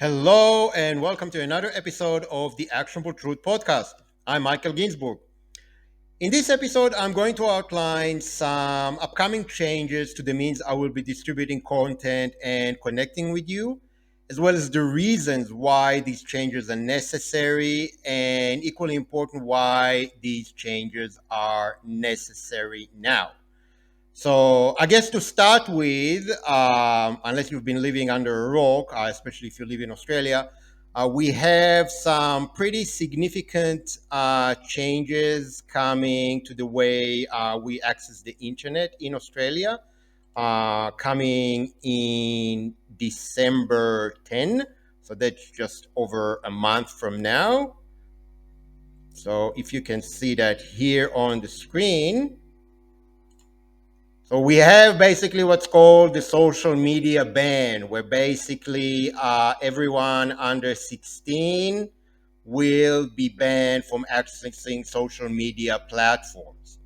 Hello, and welcome to another episode of the Actionable Truth Podcast. I'm Michael Ginsburg. In this episode, I'm going to outline some upcoming changes to the means I will be distributing content and connecting with you, as well as the reasons why these changes are necessary, and equally important, why these changes are necessary now. So I guess to start with, unless you've been living under a rock, especially if you live in Australia, we have some pretty significant changes coming to the way we access the internet in Australia, coming in December 10. So that's just over a month from now. So if you can see that here on the screen, so we have basically what's called the social media ban, where basically everyone under 16 will be banned from accessing social media platforms.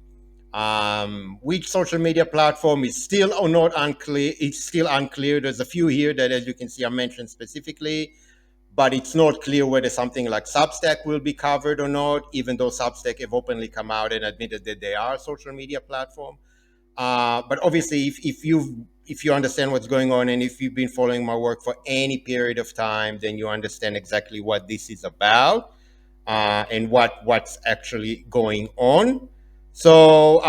Which social media platform is still or not unclear. It's still unclear. There's a few here that, as you can see, are mentioned specifically, but it's not clear whether something like Substack will be covered or not, even though Substack have openly come out and admitted that they are a social media platform. But obviously, if you understand what's going on and if you've been following my work for any period of time, then you understand exactly what this is about and what's actually going on. So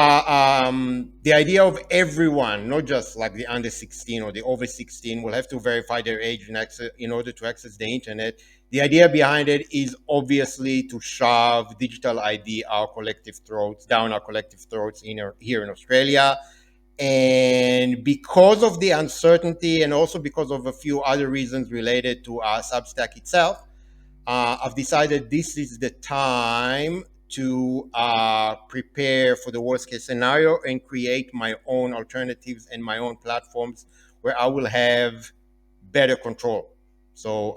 the idea of everyone, not just like the under 16 or the over 16, will have to verify their age in order to access the internet. The idea behind it is obviously to shove digital ID down our collective throats here in Australia. And because of the uncertainty and also because of a few other reasons related to Substack itself, I've decided this is the time to prepare for the worst case scenario and create my own alternatives and my own platforms where I will have better control. So,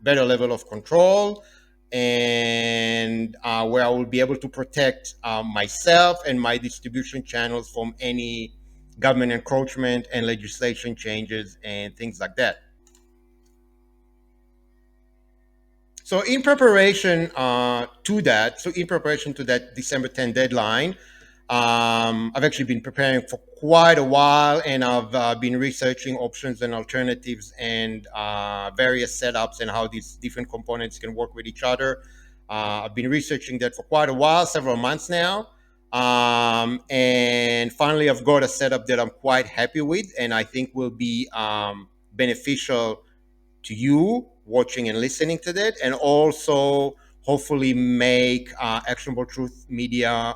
better level of control, and where I will be able to protect myself and my distribution channels from any government encroachment and legislation changes and things like that. So in preparation to that December 10 deadline, I've actually been preparing for quite a while, and I've been researching options and alternatives and various setups and how these different components can work with each other. I've been researching that for quite a while, several months now. And finally, I've got a setup that I'm quite happy with, and I think will be beneficial to you watching and listening to that, and also hopefully make Actionable Truth Media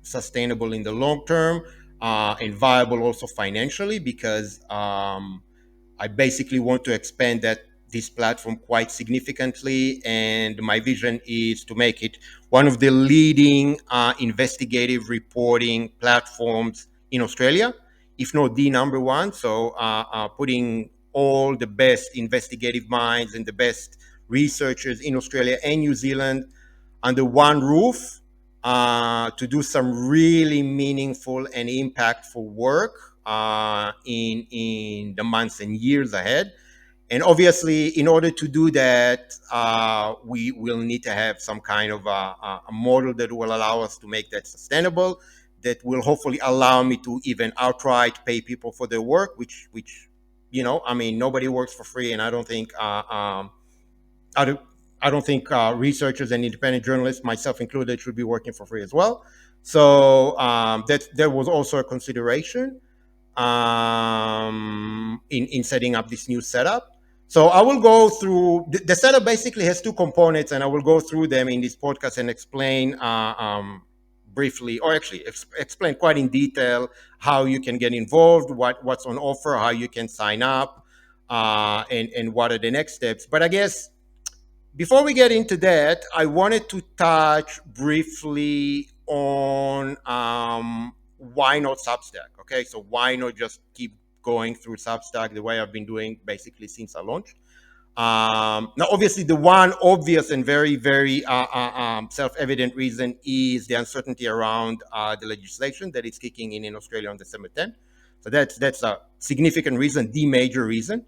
sustainable in the long term and viable also financially, because I basically want to expand this platform quite significantly, and my vision is to make it one of the leading investigative reporting platforms in Australia, if not the number one. So, putting all the best investigative minds and the best researchers in Australia and New Zealand under one roof to do some really meaningful and impactful work in the months and years ahead. And obviously, in order to do that, we will need to have some kind of a model that will allow us to make that sustainable, that will hopefully allow me to even outright pay people for their work, which I mean, nobody works for free, and I don't, I don't think researchers and independent journalists, myself included, should be working for free as well. So that was also a consideration in setting up this new setup. So I will go through the setup. Basically, has two components, and I will go through them in this podcast and explain briefly, or actually explain quite in detail how you can get involved, what's on offer, how you can sign up, and what are the next steps. But I guess before we get into that, I wanted to touch briefly on why not Substack. Okay, so why not just keep going through Substack the way I've been doing basically since I launched? Now, obviously, the one obvious and very, very self-evident reason is the uncertainty around the legislation that is kicking in Australia on December 10th. So that's a significant reason, the major reason.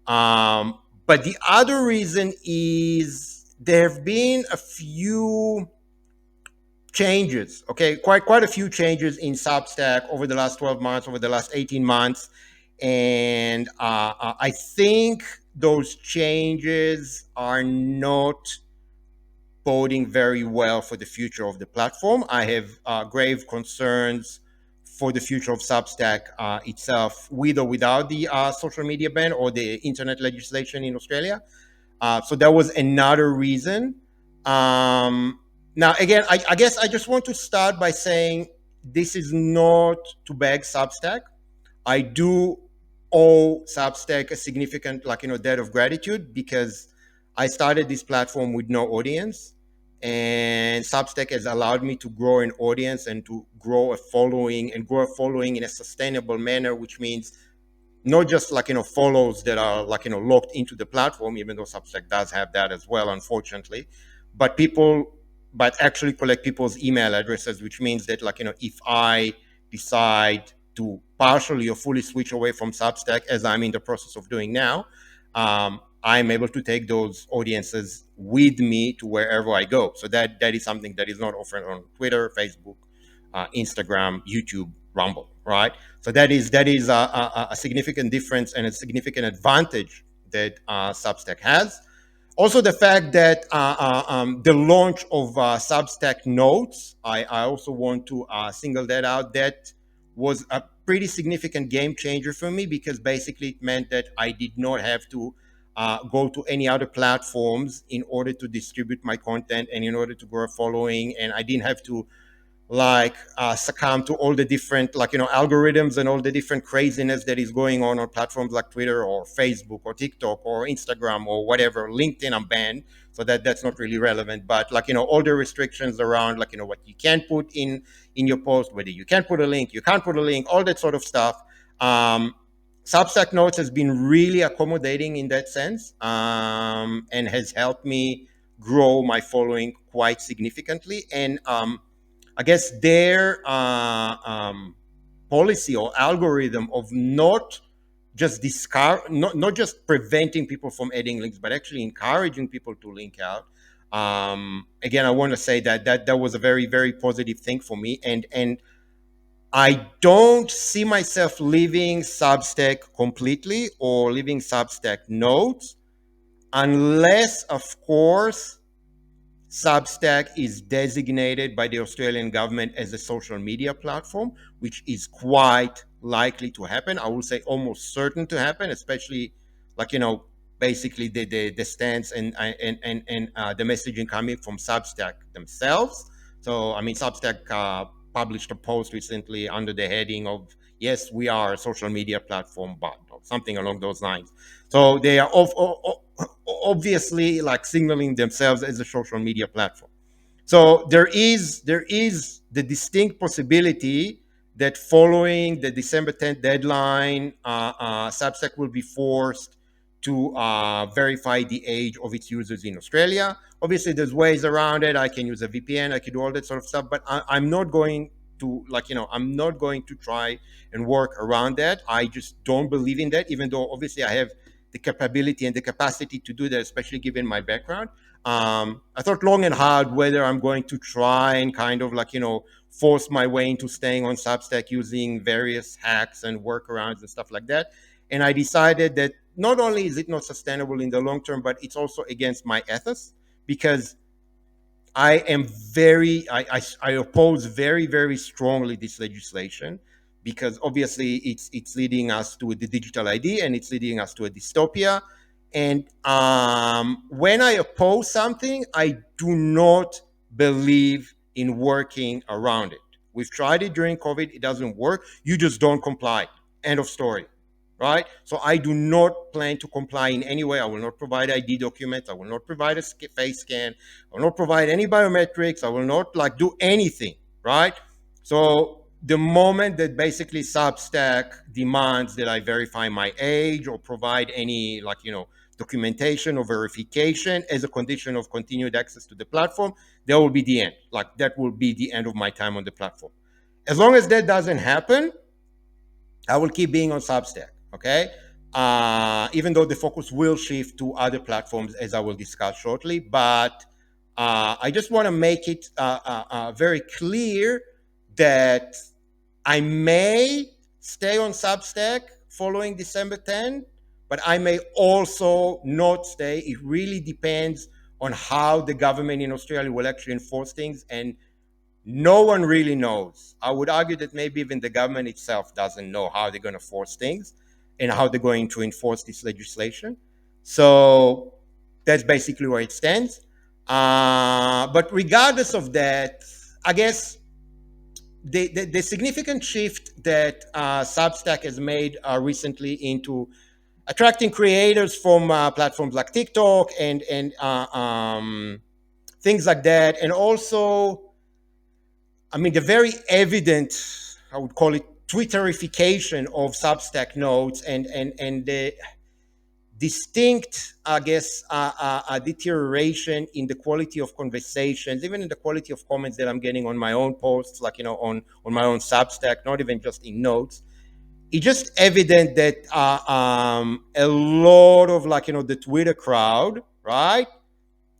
Um, But the other reason is there have been a few changes, okay, quite a few changes in Substack over the last 12 months, over the last 18 months. And I think those changes are not boding very well for the future of the platform. I have grave concerns for the future of Substack itself, with or without the social media ban or the internet legislation in Australia. So that was another reason. Now, again, I guess I just want to start by saying this is not to beg Substack. I do owe Substack a significant, debt of gratitude, because I started this platform with no audience, and Substack has allowed me to grow an audience and to grow a following, and grow a following in a sustainable manner, which means not just follows that are locked into the platform, even though Substack does have that as well, unfortunately, but actually collect people's email addresses, which means that if I decide to partially or fully switch away from Substack, as I'm in the process of doing now, I'm able to take those audiences with me to wherever I go. So that is something that is not offered on Twitter, Facebook, Instagram, YouTube, Rumble, right? So that is a significant difference and a significant advantage that Substack has. Also, the fact that the launch of Substack Notes, I also want to single that out. That was a pretty significant game changer for me, because basically it meant that I did not have to go to any other platforms in order to distribute my content and in order to grow a following, and I didn't have to succumb to all the different algorithms and all the different craziness that is going on platforms like Twitter or Facebook or TikTok or Instagram or whatever. LinkedIn, I'm banned, so that's not really relevant. But all the restrictions around what you can put in your post, whether you can put a link, you can't put a link, all that sort of stuff. Substack Notes has been really accommodating in that sense, and has helped me grow my following quite significantly. And I guess their policy or algorithm of not just preventing people from adding links, but actually encouraging people to link out. Again, I want to say that was a very, very positive thing for me, and I don't see myself leaving Substack completely or leaving Substack Notes, unless, of course, Substack is designated by the Australian government as a social media platform, which is quite likely to happen. I would say almost certain to happen, especially basically the stance and the messaging coming from Substack themselves. So, I mean, Substack published a post recently under the heading of "Yes, we are a social media platform," but or something along those lines. So they are obviously signaling themselves as a social media platform. So there is the distinct possibility that following the December 10th deadline, Substack will be forced to verify the age of its users in Australia. Obviously, there's ways around it. I can use a VPN. I can do all that sort of stuff. But I'm not going to I'm not going to try and work around that. I just don't believe in that, even though obviously I have the capability and the capacity to do that, especially given my background. I thought long and hard whether I'm going to try and kind of force my way into staying on Substack using various hacks and workarounds and stuff like that. And I decided that not only is it not sustainable in the long term, but it's also against my ethics, because I oppose very, very strongly this legislation, because obviously it's leading us to the digital ID, and it's leading us to a dystopia. And when I oppose something, I do not believe in working around it. We've tried it during COVID, it doesn't work. You just don't comply. End of story. Right? So I do not plan to comply in any way. I will not provide ID documents. I will not provide a face scan. I will not provide any biometrics. I will not do anything. Right? So the moment that basically Substack demands that I verify my age or provide any documentation or verification as a condition of continued access to the platform, that will be the end. That will be the end of my time on the platform. As long as that doesn't happen, I will keep being on Substack. Okay. even though the focus will shift to other platforms, as I will discuss shortly. But I just want to make it very clear that I may stay on Substack following December 10, but I may also not stay. It really depends on how the government in Australia will actually enforce things, and no one really knows. I would argue that maybe even the government itself doesn't know how they're going to force things and how they're going to enforce this legislation. So that's basically where it stands. But regardless of that, I guess the significant shift that Substack has made recently into attracting creators from platforms like TikTok and things like that, and also, I mean, the very evident, I would call it, Twitterification of Substack notes and the distinct, I guess, deterioration in the quality of conversations, even in the quality of comments that I'm getting on my own posts, like, on my own Substack, not even just in notes. It's just evident that a lot of, like, the Twitter crowd, right,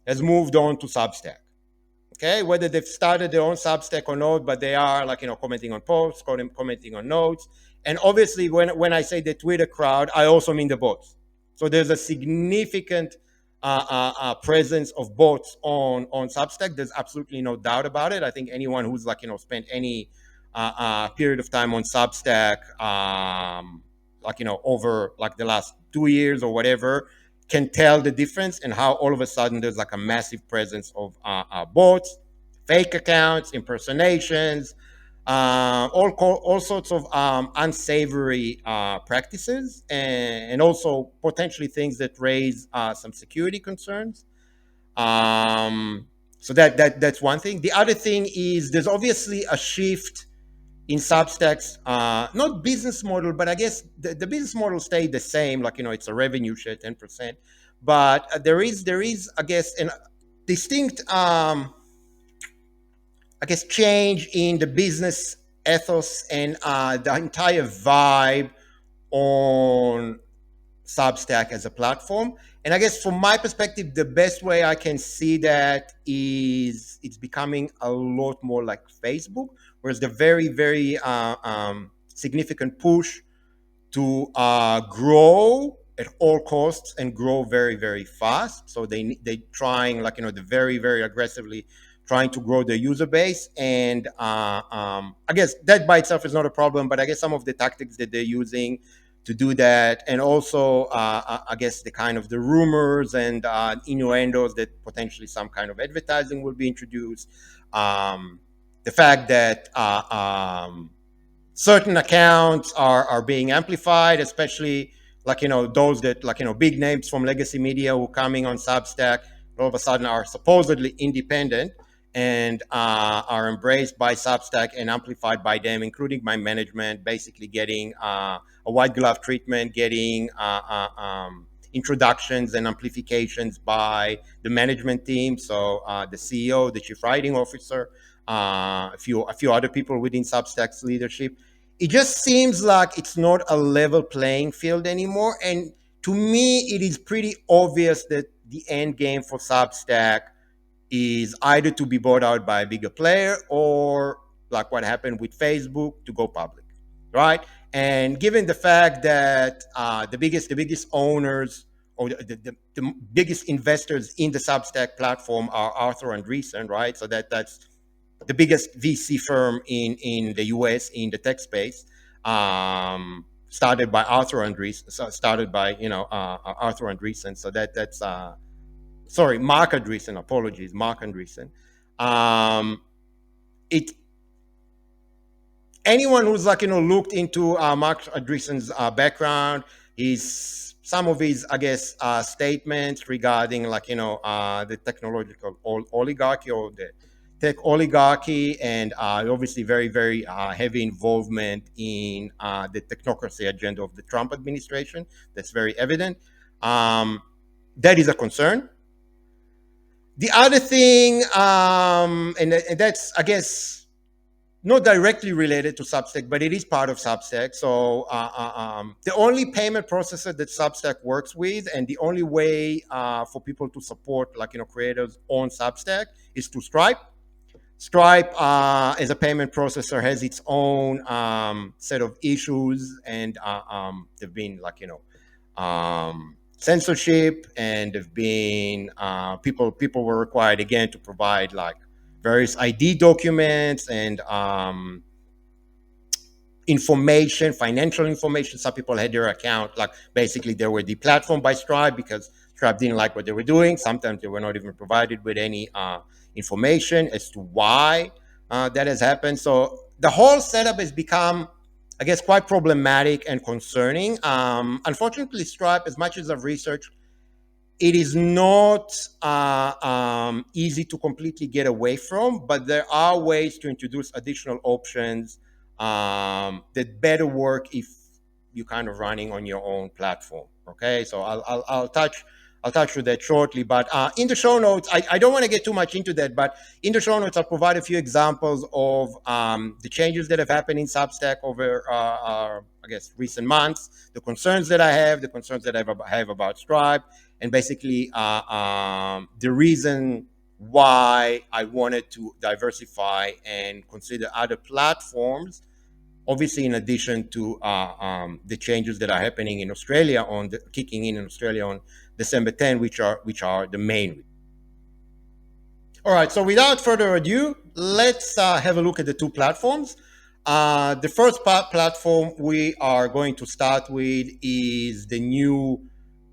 has moved on to Substack. Okay, whether they've started their own Substack or not, but they are, like, commenting on posts, commenting on notes. And obviously, when I say the Twitter crowd, I also mean the bots. So there's a significant presence of bots on Substack. There's absolutely no doubt about it. I think anyone who's, like, spent any period of time on Substack, like, over, like, the last 2 years or whatever, can tell the difference and how all of a sudden there's, like, a massive presence of bots, fake accounts, impersonations, all sorts of unsavory practices, and also potentially things that raise some security concerns. So that's one thing. The other thing is there's obviously a shift in Substack's not business model, but I guess the business model stayed the same. Like, it's a revenue share, 10%, but there is, I guess, an distinct I guess, change in the business ethos and the entire vibe on Substack as a platform. And I guess from my perspective, the best way I can see that is it's becoming a lot more like Facebook, whereas the very, very significant push to grow at all costs and grow very, very fast. So they trying, like, the very, very aggressively trying to grow their user base. And I guess that by itself is not a problem, but I guess some of the tactics that they're using to do that, and also I guess the kind of the rumors and innuendos that potentially some kind of advertising will be introduced. The fact that certain accounts are being amplified, especially, like, those that, like, big names from legacy media who coming on Substack all of a sudden are supposedly independent and are embraced by Substack and amplified by them, including my management, basically getting a white glove treatment, getting introductions and amplifications by the management team. So the CEO, the chief writing officer, a few other people within Substack's leadership. It just seems like it's not a level playing field anymore. And to me, it is pretty obvious that the end game for Substack is either to be bought out by a bigger player, or, like what happened with Facebook, to go public, right? And given the fact that the biggest owners, or the biggest investors in the Substack platform are Arthur Andreessen, right? So that's the biggest VC firm in the US in the tech space. Started by Arthur Andreessen, started by Arthur Andreessen. So that's sorry, Mark Andreessen. Apologies, Mark Andreessen. It Anyone who's, like, looked into Mark Andreessen's background, his some of his, I guess, statements regarding, like, the technological oligarchy, or the tech oligarchy, and obviously very, very heavy involvement in the technocracy agenda of the Trump administration. That's very evident. That is a concern. The other thing, and that's, I guess, not directly related to Substack, but it is part of Substack. So the only payment processor that Substack works with, and the only way for people to support, like creators on Substack, is to Stripe. Stripe, as a payment processor, has its own set of issues, and there've been censorship, and there've been people were required again to provide like various ID documents and information, financial information. Some people had their account, like basically they were deplatformed by Stripe because Stripe didn't like what they were doing. Sometimes they were not even provided with any information as to why that has happened. So the whole setup has become, I guess, quite problematic and concerning. Unfortunately, Stripe, as much as I've researched, it is not easy to completely get away from, but there are ways to introduce additional options that better work if you're kind of running on your own platform. Okay, so I'll touch with that shortly. But in the show notes, I don't want to get too much into that, but in the show notes, I'll provide a few examples of the changes that have happened in Substack over, I guess, recent months, the concerns that I have, the concerns that I have about Stripe, and basically the reason why I wanted to diversify and consider other platforms. Obviously, in addition to the changes that are happening in Australia kicking in Australia on December 10, which are the main. All right. So without further ado, let's have a look at the two platforms. The first platform we are going to start with is the new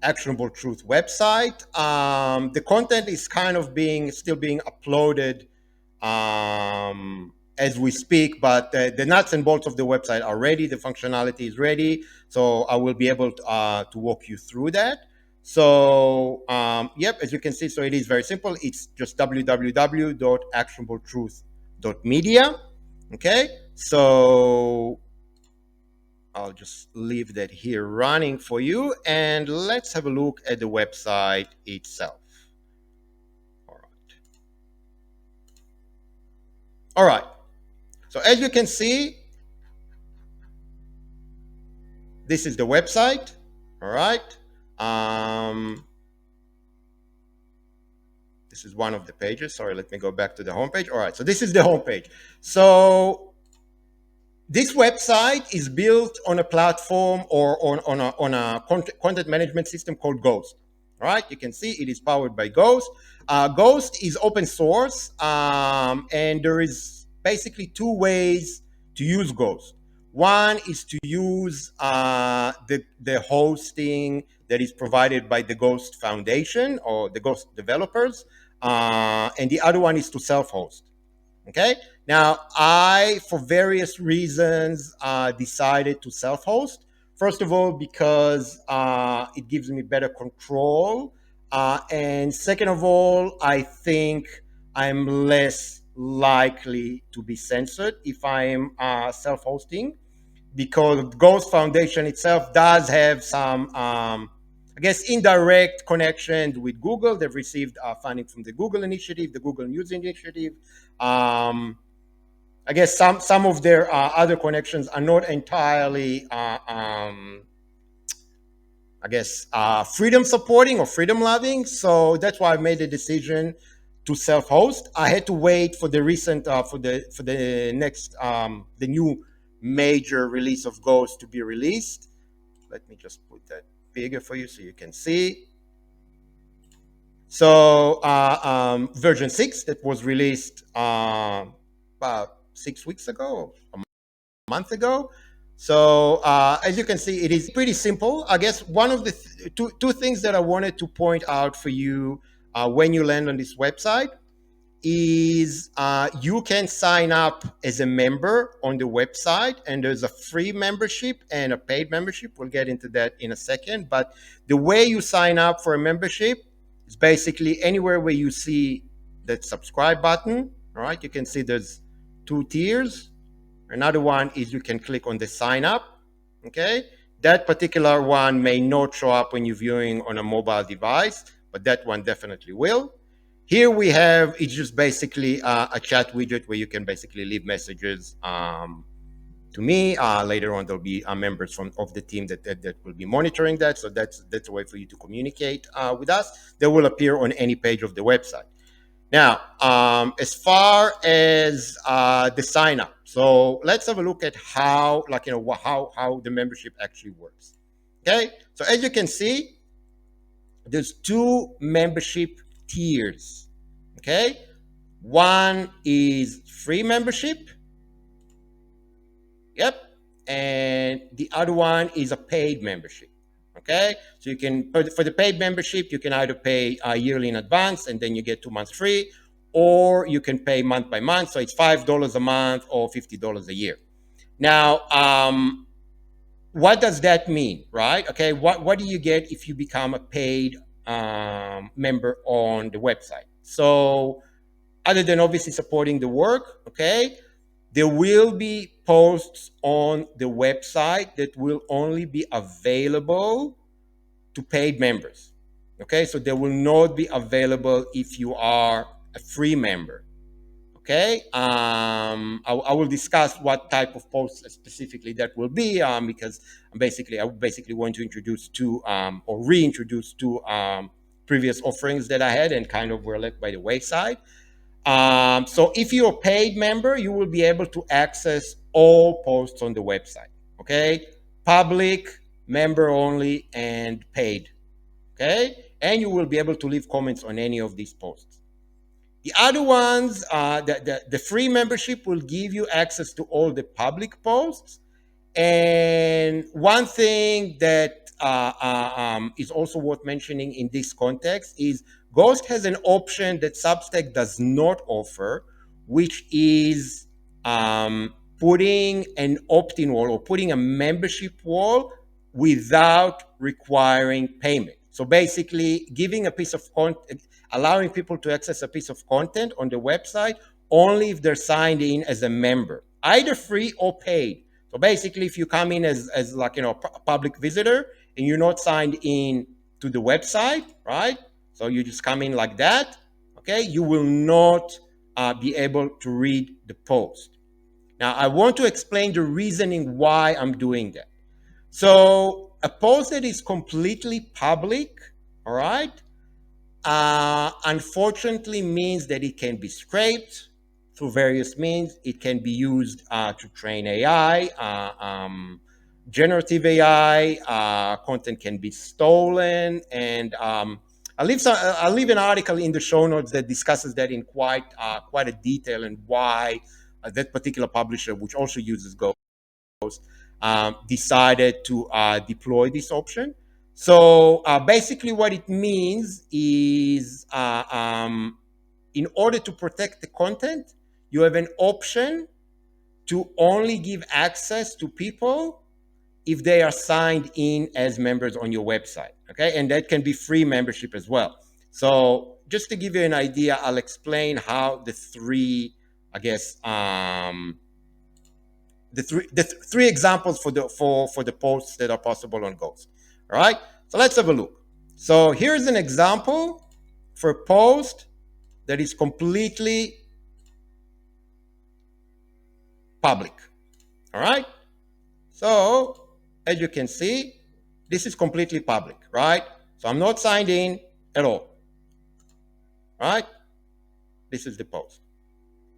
Actionable Truth website. The content is kind of still being uploaded as we speak, but the nuts and bolts of the website are ready. The functionality is ready, so I will be able to walk you through that. So, yep, as you can see, so it is very simple. It's just www.actionabletruth.media. Okay, so I'll just leave that here running for you, and let's have a look at the website itself. All right. All right. So as you can see, this is the website. All right. This is one of the pages. Sorry, let me go back to the homepage. All right. So this is the homepage. So this website is built on a platform or on a content management system called Ghost. All right, you can see it is powered by Ghost. Ghost is open source, and there is basically two ways to use Ghost. One is to use the hosting that is provided by the Ghost Foundation or the Ghost developers, and the other one is to self-host. Okay. Now, I, for various reasons, decided to self-host. First of all, because it gives me better control, and second of all, I think I'm less likely to be censored if I'm self-hosting, because Ghost Foundation itself does have some, I guess, indirect connections with Google. They've received funding from the Google Initiative, the Google News Initiative. I guess some of their other connections are not entirely, I guess, freedom supporting or freedom loving. So that's why I made the decision to self-host. I had to wait for the recent for the next the new major release of Ghost to be released. Let me just put that bigger for you so you can see. So version 6 that was released about 6 weeks ago, a month ago. So as you can see, it is pretty simple. I guess one of the two things that I wanted to point out for you when you land on this website is you can sign up as a member on the website, and there's a free membership and a paid membership. We'll get into that in a second. But the way you sign up for a membership is basically anywhere where you see that subscribe button. All right, you can see there's two tiers. Another one is you can click on the sign up. Okay, that particular one may not show up when you're viewing on a mobile device, but that one definitely will. Here we have, it's just basically a chat widget where you can basically leave messages to me. Later on, there'll be members from of the team that will be monitoring that. So that's a way for you to communicate with us. They will appear on any page of the website. Now, as far as the sign up, so let's have a look at how, like, how the membership actually works. Okay, so as you can see, there's two membership tiers. Okay, one is free membership. Yep, and the other one is a paid membership. Okay, so you can, for the paid membership, you can either pay yearly in advance and then you get 2 months free, or you can pay month by month. So it's $5 a month or $50 a year. Now, what does that mean, right? Okay, what do you get if you become a paid member on the website? So, other than obviously supporting the work, okay, there will be posts on the website that will only be available to paid members. Okay, so they will not be available if you are a free member. Okay, I will discuss what type of posts specifically that will be, because I basically want to introduce two or reintroduce two previous offerings that I had and kind of were left by the wayside. So if you're a paid member, you will be able to access all posts on the website. Okay, public, member only, and paid. Okay, and you will be able to leave comments on any of these posts. The other ones, the free membership will give you access to all the public posts. And one thing that is also worth mentioning in this context is Ghost has an option that Substack does not offer, which is putting an opt-in wall or putting a membership wall without requiring payment. So basically, giving a piece of content, allowing people to access a piece of content on the website only if they're signed in as a member, either free or paid. So basically, if you come in as like, a public visitor and you're not signed in to the website, right? So you just come in like that, okay? You will not be able to read the post. Now, I want to explain the reasoning why I'm doing that. So a post that is completely public, all right, unfortunately means that it can be scraped through various means. It can be used to train AI, generative AI. Content can be stolen, and I'll leave an article in the show notes that discusses that in quite a detail and why that particular publisher, which also uses Go, decided to deploy this option. So basically, what it means is, in order to protect the content, you have an option to only give access to people if they are signed in as members on your website. Okay, and that can be free membership as well. So just to give you an idea, I'll explain how the three, I guess, the three examples for the posts that are possible on Ghost. All right, so let's have a look. So here's an example for a post that is completely public. All right, so as you can see, this is completely public, right? So I'm not signed in at all. All right, this is the post.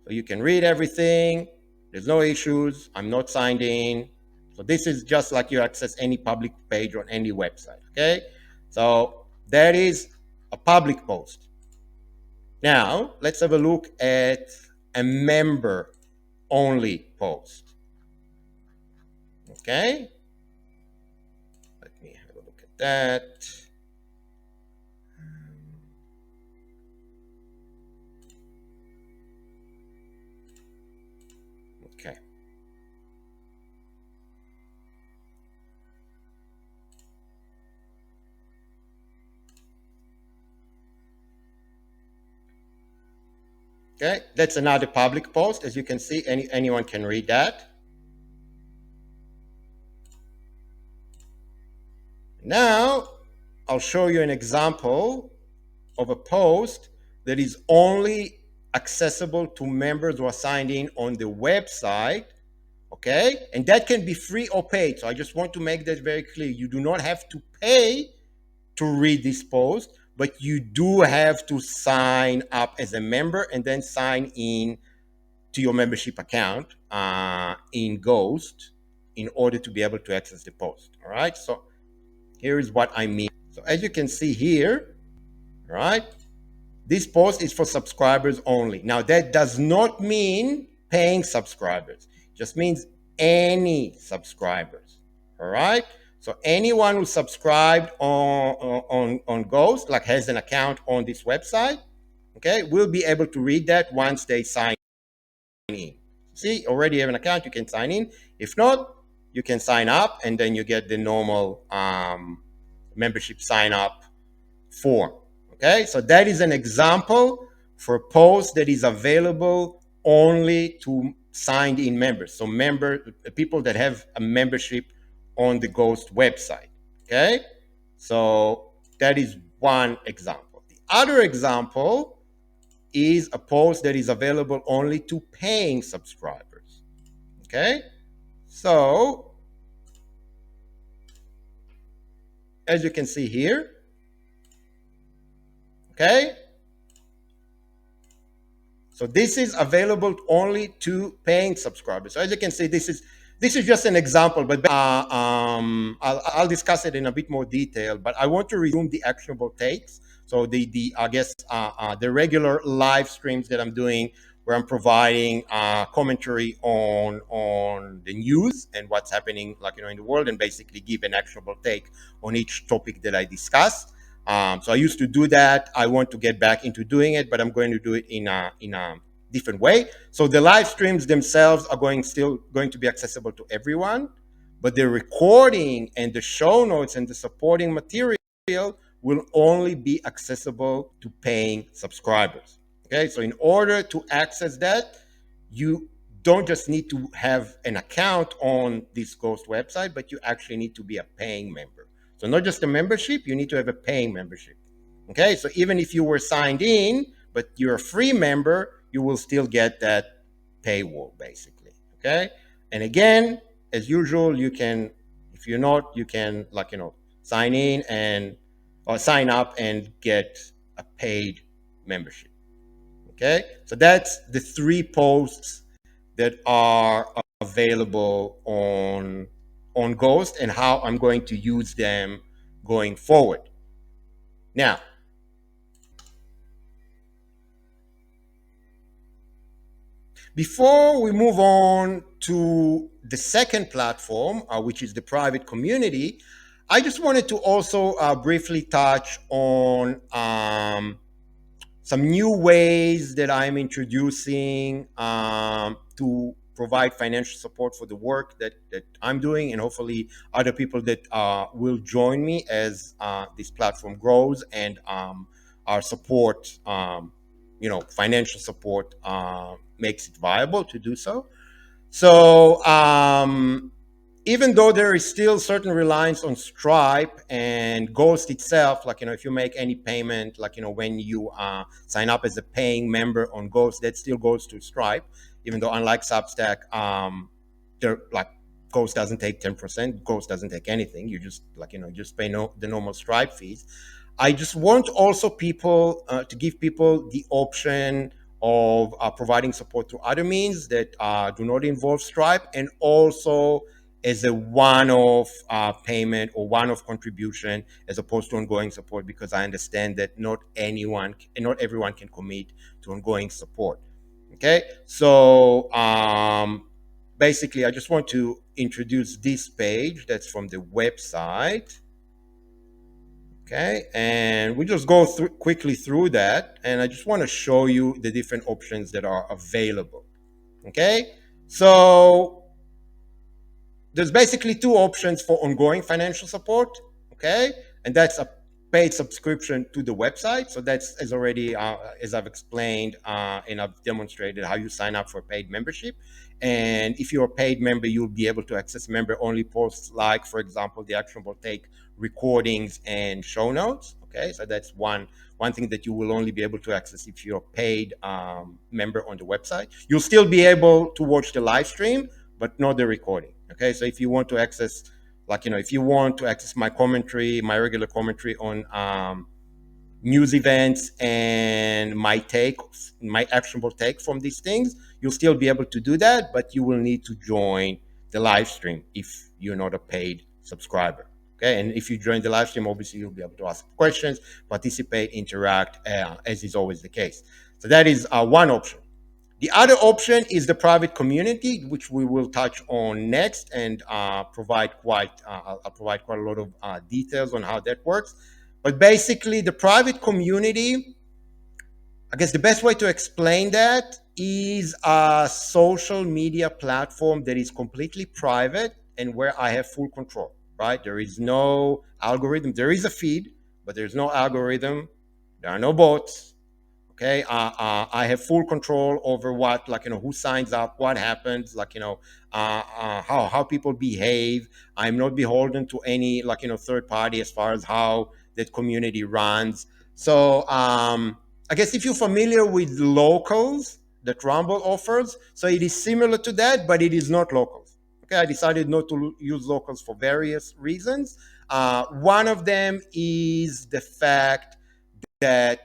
So you can read everything. There's no issues. I'm not signed in. So this is just like you access any public page on any website. Okay. So that is a public post. Now let's have a look at a member only post. Okay. Let me have a look at that. Okay. Okay, that's another public post. As you can see, anyone can read that. Now, I'll show you an example of a post that is only accessible to members who are signed in on the website. Okay, and that can be free or paid. So I just want to make that very clear. You do not have to pay to read this post, but you do have to sign up as a member and then sign in to your membership account in Ghost in order to be able to access the post. All right, so here is what I mean. So as you can see here, all right, this post is for subscribers only. Now that does not mean paying subscribers. It just means any subscribers. All right. So anyone who subscribed on Ghost, like has an account on this website, okay, will be able to read that once they sign in. See, already have an account, you can sign in. If not, you can sign up and then you get the normal membership sign up form. Okay, so that is an example for a post that is available only to signed in members. So people that have a membership on the Ghost website. Okay, so that is one example. The other example is a post that is available only to paying subscribers. Okay, so as you can see here, okay, so this is available only to paying subscribers. So as you can see, this is just an example, but I'll discuss it in a bit more detail. But I want to resume the actionable takes. So the I guess the regular live streams that I'm doing, where I'm providing commentary on the news and what's happening, like in the world, and basically give an actionable take on each topic that I discuss. So I used to do that. I want to get back into doing it, but I'm going to do it in a different way. So the live streams themselves are still going to be accessible to everyone, but the recording and the show notes and the supporting material will only be accessible to paying subscribers. Okay, so in order to access that, you don't just need to have an account on this Ghost website, but you actually need to be a paying member. So not just a membership, you need to have a paying membership. Okay, so even if you were signed in, but you're a free member, you will still get that paywall basically. Okay, and again, as usual, you can, if you're not, you can sign in and or sign up and get a paid membership. Okay, so that's the three posts that are available on Ghost and how I'm going to use them going forward. Now, before we move on to the second platform, which is the private community, I just wanted to also briefly touch on some new ways that I'm introducing to provide financial support for the work that I'm doing, and hopefully other people that will join me as this platform grows and our support, financial support makes it viable to do so. So even though there is still certain reliance on Stripe and Ghost itself, like if you make any payment, like when you sign up as a paying member on Ghost, that still goes to Stripe. Even though unlike Substack, they're like Ghost doesn't take 10%. Ghost doesn't take anything. You just just pay the normal Stripe fees. I just want also people to give people the option of providing support through other means that do not involve Stripe, and also as a one-off payment or one-off contribution as opposed to ongoing support, because I understand that not everyone can commit to ongoing support. Okay, so basically I just want to introduce this page that's from the website. Okay, and we just go quickly through that, and I just want to show you the different options that are available. Okay, so there's basically two options for ongoing financial support. Okay, and that's a paid subscription to the website. So that's as I've explained and I've demonstrated how you sign up for a paid membership. And if you're a paid member, you'll be able to access member only posts, like for example the actionable take recordings and show notes. Okay, so that's one thing that you will only be able to access if you're a paid member on the website. You'll still be able to watch the live stream, but not the recording. Okay, so if you want to access, if you want to access my commentary, my regular commentary on news events and my actionable take from these things, you'll still be able to do that, but you will need to join the live stream if you're not a paid subscriber. Okay, and if you join the live stream, obviously you'll be able to ask questions, participate, interact, as is always the case. So that is one option. The other option is the private community, which we will touch on next, and I'll provide quite a lot of details on how that works. But basically, the private community, I guess the best way to explain that is a social media platform that is completely private and where I have full control, right? There is no algorithm. There is a feed, but there's no algorithm. There are no bots. Okay, I have full control over what, who signs up, what happens, how people behave. I'm not beholden to any, third party as far as how that community runs. So I guess if you're familiar with locals that Rumble offers, so it is similar to that, but it is not locals. Okay, I decided not to use locals for various reasons. One of them is the fact that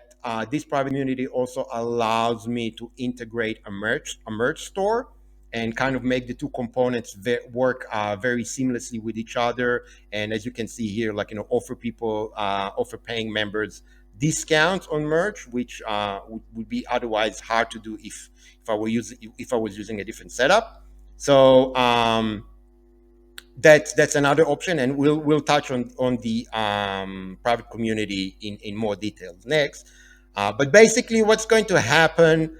this private community also allows me to integrate a merch store and kind of make the two components work very seamlessly with each other. And as you can see here, offer paying members discounts on merch, which would be otherwise hard to do if I was using a different setup. So that's another option, and we'll touch on the private community in more details next. But basically, what's going to happen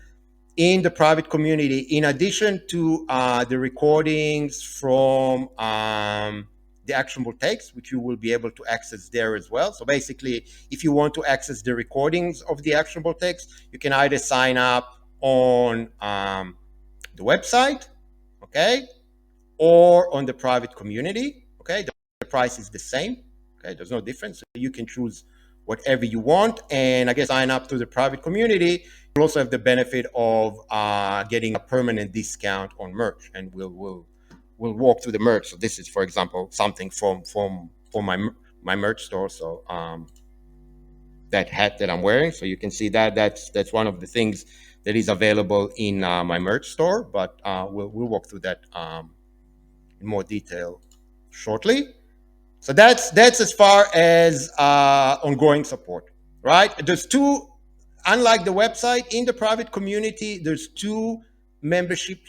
in the private community, in addition to the recordings from the actionable takes, which you will be able to access there as well. So basically, if you want to access the recordings of the actionable takes, you can either sign up on the website, okay, or on the private community. Okay, the price is the same. Okay, there's no difference. So you can choose whatever you want, and I guess sign up to the private community. You also have the benefit of getting a permanent discount on merch, and we'll walk through the merch. So this is, for example, something from my merch store. So that hat that I'm wearing, so you can see that's one of the things that is available in my merch store. But we'll walk through that in more detail shortly. So that's as far as ongoing support, right? There's two, unlike the website, in the private community, there's two membership,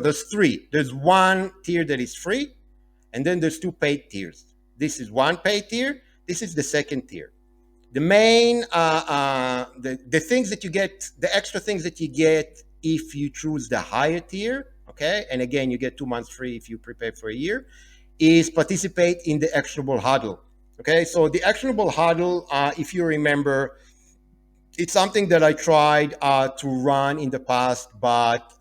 there's three. There's one tier that is free, and then there's two paid tiers. This is one paid tier. This is the second tier. The main, the things that you get, the extra things that you get if you choose the higher tier, okay? And again, you get 2 months free if you prepare for a year, is participate in the actionable huddle. Okay, so the actionable huddle, if you remember, it's something that I tried to run in the past, but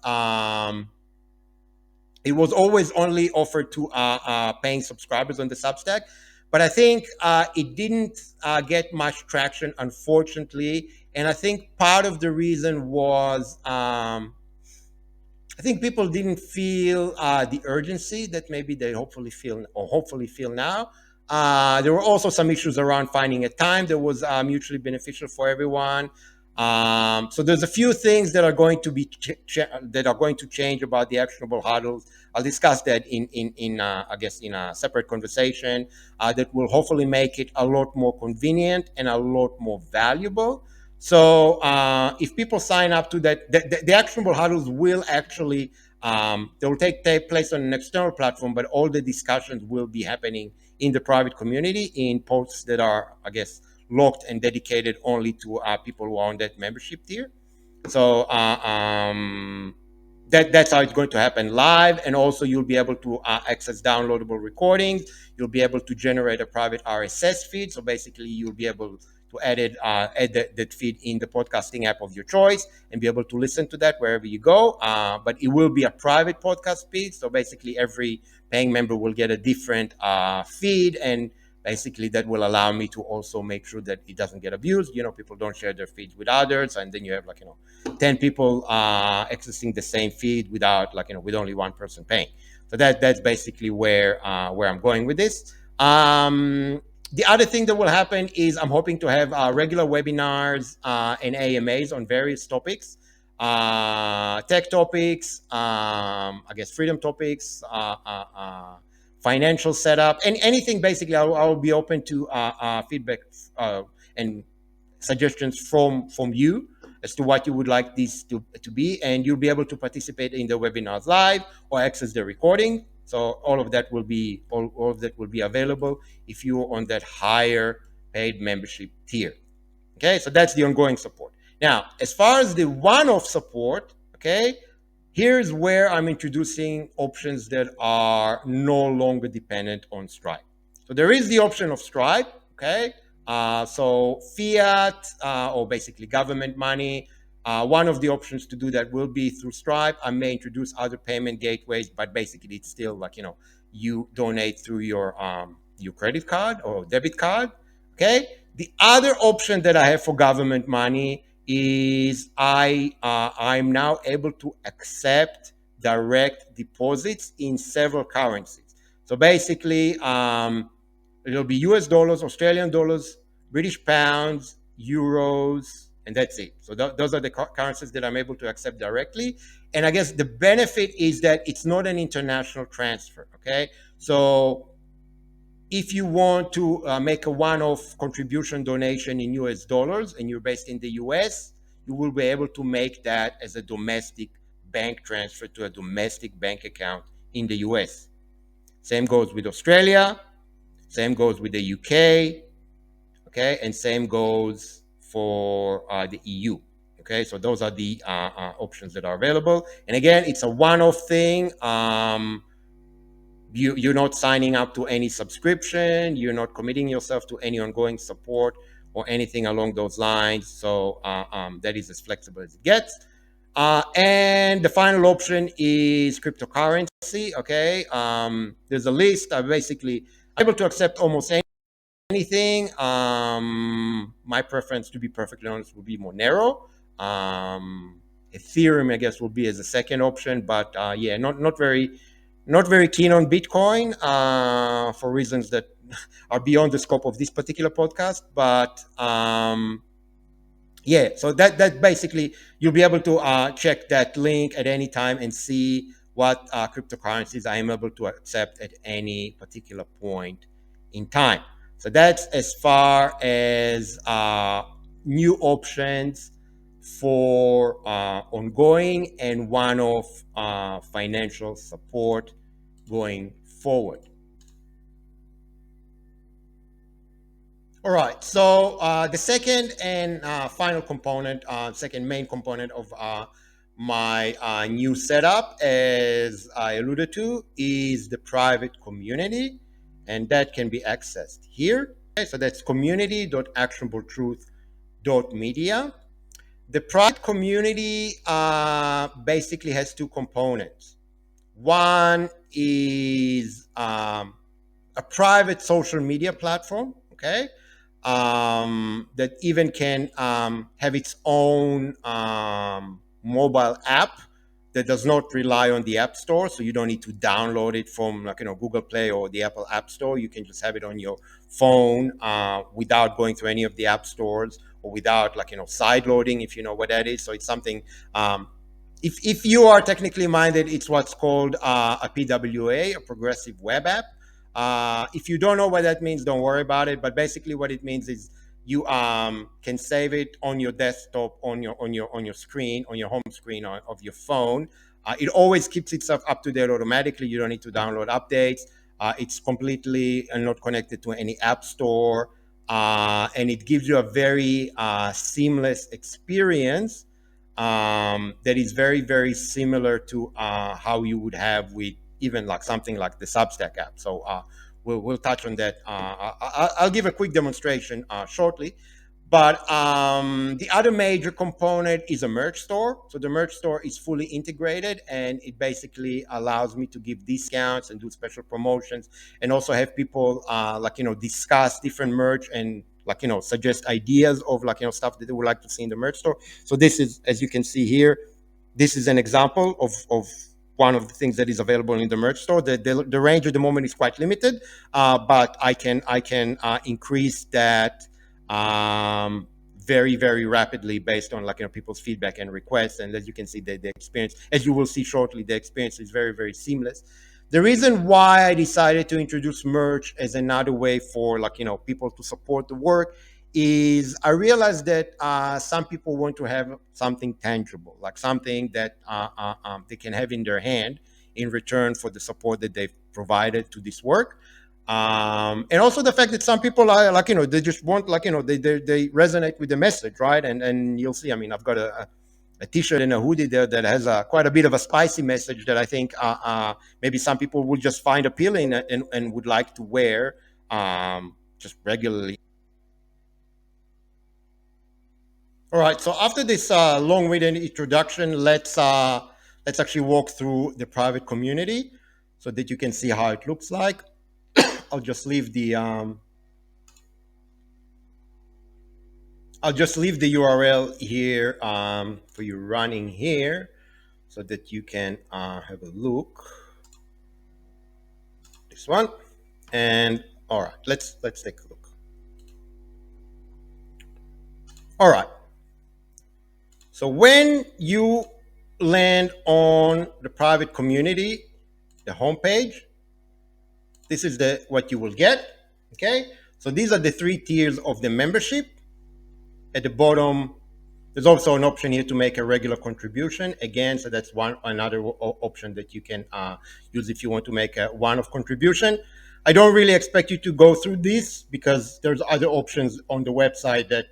it was always only offered to paying subscribers on the Substack. But I think it didn't get much traction, unfortunately. And I think part of the reason was I think people didn't feel the urgency that maybe they hopefully feel now. There were also some issues around finding a time that was mutually beneficial for everyone. So there's a few things that are going to be that are going to change about the actionable huddles. I'll discuss that in I guess in a separate conversation that will hopefully make it a lot more convenient and a lot more valuable. So if people sign up to that, the actionable huddles will actually they will take place on an external platform, but all the discussions will be happening in the private community in posts that are, I guess, locked and dedicated only to people who are on that membership tier. So that's how it's going to happen live, and also you'll be able to access downloadable recordings. You'll be able to generate a private RSS feed. So basically, you'll be able to add that feed in the podcasting app of your choice and be able to listen to that wherever you go. But it will be a private podcast feed. So basically, every paying member will get a different feed, and basically that will allow me to also make sure that it doesn't get abused. People don't share their feeds with others, and then you have 10 people accessing the same feed without with only one person paying. So that's basically where I'm going with this. The other thing that will happen is I'm hoping to have regular webinars and AMAs on various topics, tech topics, I guess freedom topics, financial setup, and anything basically. I'll be open to feedback and suggestions from you as to what you would like these to be, and you'll be able to participate in the webinars live or access the recording. So all of that will be available if you're on that higher paid membership tier. Okay, so that's the ongoing support. Now, as far as the one-off support, okay, here's where I'm introducing options that are no longer dependent on Stripe. So there is the option of Stripe, okay? So fiat or basically government money. One of the options to do that will be through Stripe. I may introduce other payment gateways, but basically it's still you donate through your credit card or debit card, okay? The other option that I have for government money is I'm now able to accept direct deposits in several currencies. So basically, it'll be US dollars, Australian dollars, British pounds, euros, and that's it. So those are the currencies that I'm able to accept directly. And I guess the benefit is that it's not an international transfer. Okay, so if you want to make a one-off contribution donation in US dollars and you're based in the US, you will be able to make that as a domestic bank transfer to a domestic bank account in the US. Same goes with Australia, same goes with the UK, okay, and same goes for the EU. Okay, so those are the options that are available. And again, it's a one-off thing. You're not signing up to any subscription, you're not committing yourself to any ongoing support or anything along those lines. So that is as flexible as it gets. And the final option is cryptocurrency. Okay, there's a list. I'm basically able to accept almost anything. My preference, to be perfectly honest, would be Monero. Ethereum, I guess, will be as a second option, but yeah, not very keen on Bitcoin for reasons that are beyond the scope of this particular podcast. But yeah, so that basically you'll be able to check that link at any time and see what cryptocurrencies I am able to accept at any particular point in time. So that's as far as new options for ongoing and one-off financial support going forward. All right. So the second and final component, second main component of my new setup, as I alluded to, is the private community, and that can be accessed here. Okay, so that's community.actionabletruth.media. The private community basically has two components. One is a private social media platform, okay, that even can have its own mobile app that does not rely on the App Store. So you don't need to download it from Google Play or the Apple App Store. You can just have it on your phone without going through any of the app stores or without side loading, if you know what that is. So it's something. If you are technically minded, it's what's called a PWA, a progressive web app. If you don't know what that means, don't worry about it. But basically, what it means is you can save it on your desktop, on your screen, on your home screen of your phone. It always keeps itself up to date automatically. You don't need to download updates. It's completely not connected to any app store, and it gives you a very seamless experience that is very, very similar to how you would have with even like something like the Substack app. So we'll touch on that. I'll give a quick demonstration shortly. But the other major component is a merch store. So the merch store is fully integrated, and it basically allows me to give discounts and do special promotions, and also have people discuss different merch and suggest ideas of stuff that they would like to see in the merch store. So this is, as you can see here, this is an example of one of the things that is available in the merch store. The range at the moment is quite limited, but I can increase that very rapidly based on people's feedback and requests. And as you can see, the experience, as you will see shortly, the experience is very seamless. The reason why I decided to introduce merch as another way for people to support the work is I realized that some people want to have something tangible, like something that they can have in their hand in return for the support that they've provided to this work. And also the fact that some people are they just want they resonate with the message, right? And you'll see. I mean, I've got a t-shirt and a hoodie there that has quite a bit of a spicy message that I think maybe some people would just find appealing and would like to wear just regularly. All right. So after this long-winded introduction, let's actually walk through the private community so that you can see how it looks like. I'll just leave the I'll just leave the URL here for you running here so that you can have a look. This one, and all right, let's take a look. All right. So when you land on the private community, the homepage, this is the what you will get. Okay. So these are the three tiers of the membership. At the bottom, there's also an option here to make a regular contribution. Again, so that's another option that you can use if you want to make a one-off contribution. I don't really expect you to go through this because there's other options on the website that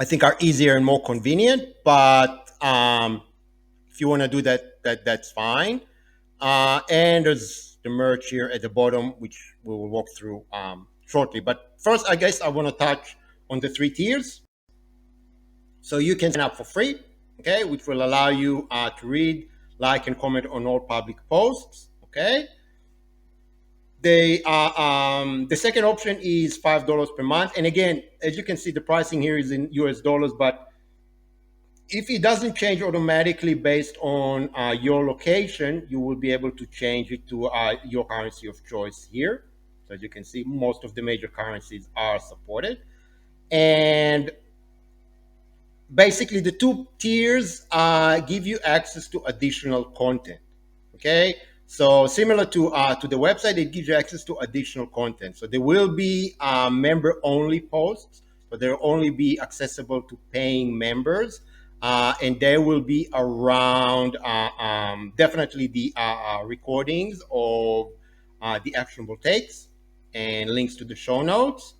I think are easier and more convenient. But if you want to do that, that's fine. And there's the merch here at the bottom, which we will walk through shortly. But first, I guess I want to touch on the three tiers. So you can sign up for free, okay, which will allow you to read, like, and comment on all public posts, okay. The second option is $5 per month, and again, as you can see, the pricing here is in US dollars, but if it doesn't change automatically based on your location, you will be able to change it to your currency of choice here. So as you can see, most of the major currencies are supported. And basically, the two tiers give you access to additional content. Okay, so similar to the website, it gives you access to additional content. So there will be member only posts, but they'll only be accessible to paying members. And there will be around definitely the recordings of the actionable takes and links to the show notes.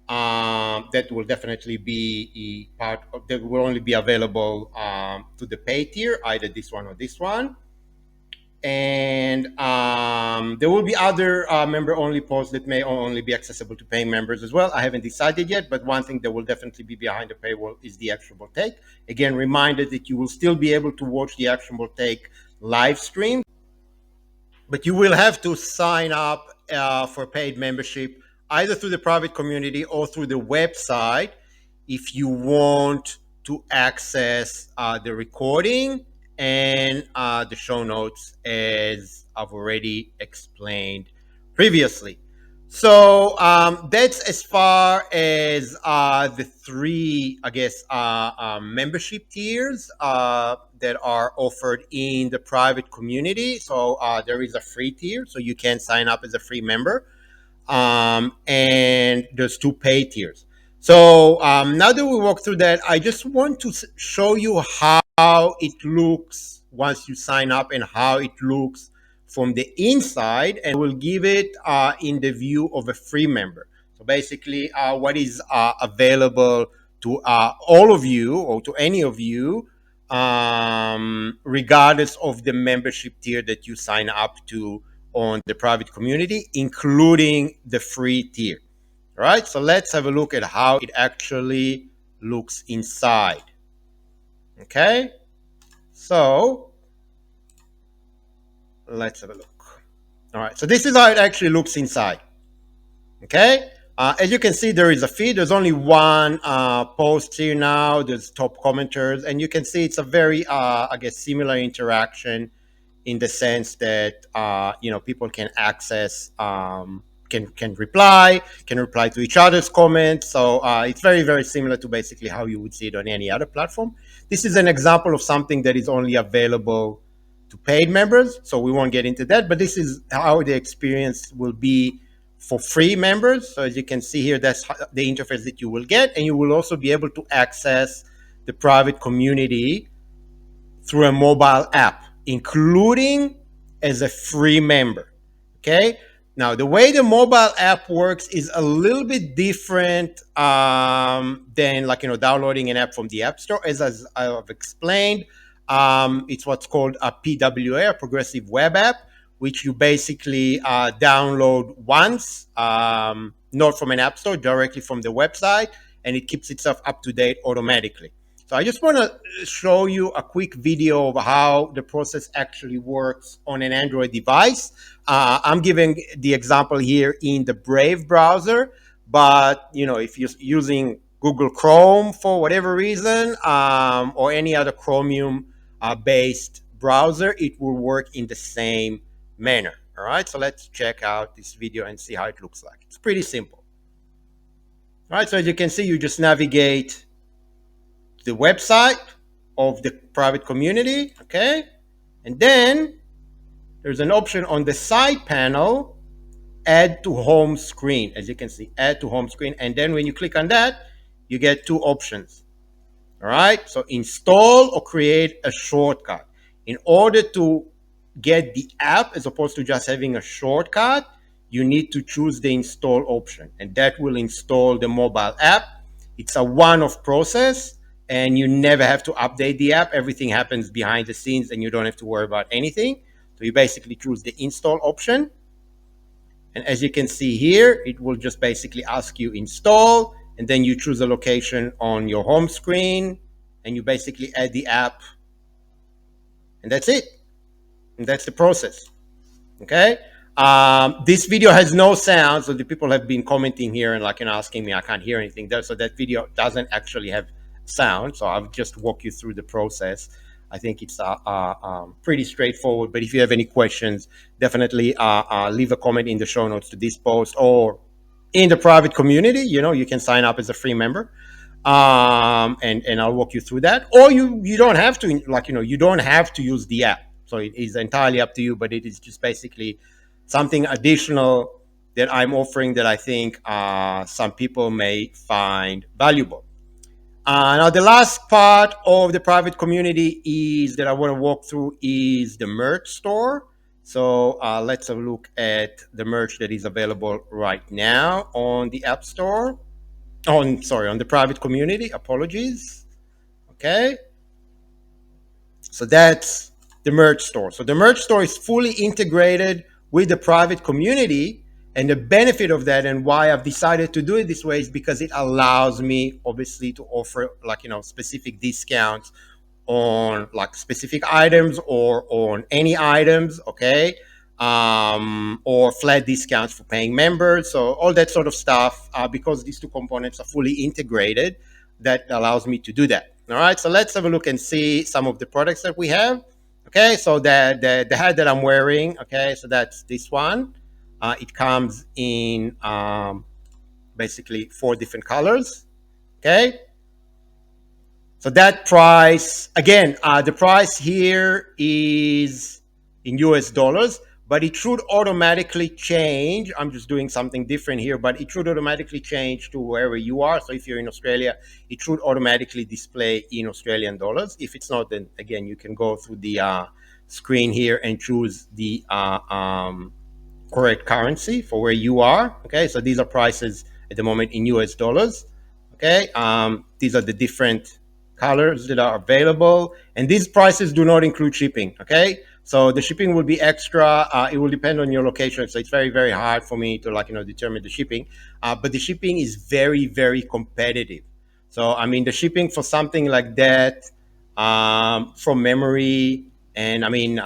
That will definitely be a part of that will only be available to the pay tier, either this one or this one. And there will be other member only posts that may only be accessible to paying members as well. I haven't decided yet, but one thing that will definitely be behind the paywall is the actionable take. Again, reminded that you will still be able to watch the actionable take live stream, but you will have to sign up for paid membership either through the private community or through the website if you want to access the recording and the show notes as I've already explained previously. So that's as far as the three, I guess, membership tiers that are offered in the private community. So there is a free tier, so you can sign up as a free member, and there's two pay tiers. So now that we walk through that, I just want to show you how it looks once you sign up and how it looks from the inside, and we'll give it in the view of a free member. So basically, what is available to all of you or to any of you, regardless of the membership tier that you sign up to on the private community, including the free tier. All right, so let's have a look at how it actually looks inside. Okay, so let's have a look. All right, so this is how it actually looks inside. Okay, as you can see, there is a feed. There's only one post here now. There's top commenters, and you can see it's a very, I guess, similar interaction in the sense that people can access, can reply to each other's comments. So it's very, very similar to basically how you would see it on any other platform. This is an example of something that is only available to paid members, so we won't get into that. But this is how the experience will be for free members. So as you can see here, that's the interface that you will get, and you will also be able to access the private community through a mobile app, including as a free member. Okay. Now, the way the mobile app works is a little bit different than downloading an app from the App Store. As I've explained, it's what's called a PWA, a progressive web app, which you basically download once, not from an app store, directly from the website, and it keeps itself up to date automatically. So I just want to show you a quick video of how the process actually works on an Android device. I'm giving the example here in the Brave browser, but if you're using Google Chrome for whatever reason, or any other Chromium based browser, it will work in the same manner. All right, so let's check out this video and see how it looks like. It's pretty simple. All right, so as you can see, you just navigate the website of the private community, okay? And then there's an option on the side panel, add to home screen. As you can see, add to home screen. And then when you click on that, you get two options. All right, so install or create a shortcut. In order to get the app, as opposed to just having a shortcut, you need to choose the install option, and that will install the mobile app. It's a one-off process, and you never have to update the app. Everything happens behind the scenes, and you don't have to worry about anything. So you basically choose the install option. And as you can see here, it will just basically ask you install, and then you choose a location on your home screen, and you basically add the app, and that's it. And that's the process. Okay. This video has no sound, so the people have been commenting here and asking me, I can't hear anything there. So that video doesn't actually have sound. So I'll just walk you through the process. I think it's pretty straightforward. But if you have any questions, definitely leave a comment in the show notes to this post, or in the private community. You can sign up as a free member, and I'll walk you through that. Or you don't have to, you don't have to use the app. So it is entirely up to you. But it is just basically something additional that I'm offering that I think some people may find valuable. Now, the last part of the private community is that I want to walk through is the merch store. So let's have a look at the merch that is available right now on the App Store. On the private community. Apologies. Okay. So that's the merch store. So the merch store is fully integrated with the private community. And the benefit of that, and why I've decided to do it this way, is because it allows me obviously to offer specific discounts on specific items, or on any items, okay, or flat discounts for paying members. So all that sort of stuff, because these two components are fully integrated, that allows me to do that. All right, so let's have a look and see some of the products that we have. Okay, so the hat that I'm wearing, okay, so that's this one. It comes in basically 4 different colors. Okay, so that price, again, the price here is in US dollars, but it should automatically change. I'm just doing something different here, but it should automatically change to wherever you are. So if you're in Australia, it should automatically display in Australian dollars. If it's not, then again, you can go through the screen here and choose the correct currency for where you are. Okay, so these are prices at the moment in US dollars. Okay, these are the different colors that are available, and these prices do not include shipping. Okay, So the shipping will be extra. It will depend on your location. So it's very, very hard for me to determine the shipping. But the shipping is very, very competitive. So I mean, the shipping for something like that, from memory, and I mean,